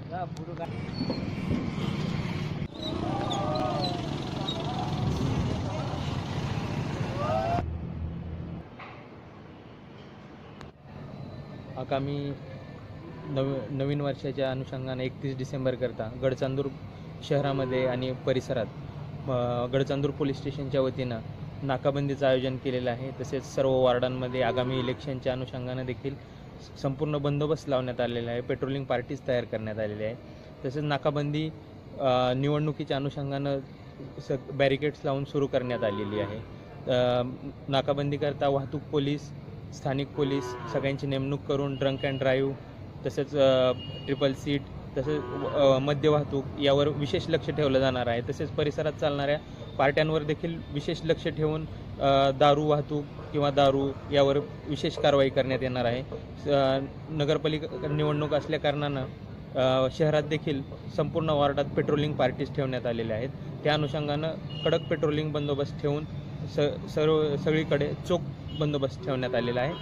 आगामी नवीन वर्षाच्या अनुषंगाने 31 डिसेंबरकरता गडचांदूर शहरामध्ये आणि परिसरात गडचांदूर पोलीस स्टेशनच्या वतीनं नाकाबंदीचं आयोजन केलेलं आहे। तसेच सर्व वॉर्डांमध्ये आगामी इलेक्शनच्या अनुषंगाने देखील संपूर्ण बंदोबस्त लावण्यात आलेला आहे। पेट्रोलिंग पार्टीज तयार करण्यात आलेली आहे। तसेच नाकाबंदी निवडणुकीच्या अनुषंगानं बॅरिकेड्स लावून सुरू करण्यात आलेली आहे। नाकाबंदीकरता वाहतूक पोलीस, स्थानिक पोलीस सगळ्यांची नेमणूक करून ड्रंक अँड ड्राईव्ह तसेच ट्रिपल सीट तसेच मद्य वाहतूक यावर विशेष लक्ष ठेवलं जाणार आहे। तसेच परिसरात चालणाऱ्या पार्ट्यांवर देखील विशेष लक्ष ठेवून दारू वाहतूक किंवा दारू यावर विशेष कारवाई करण्यात येणार आहे। नगरपालिका निवडणूक असल्या कारणानं शहरात देखील संपूर्ण वॉर्डात पेट्रोलिंग पार्टीज ठेवण्यात आलेल्या आहेत। त्या अनुषंगानं कडक पेट्रोलिंग बंदोबस्त ठेवून सगळीकडे चोख बंदोबस्त ठेवण्यात आलेला आहे।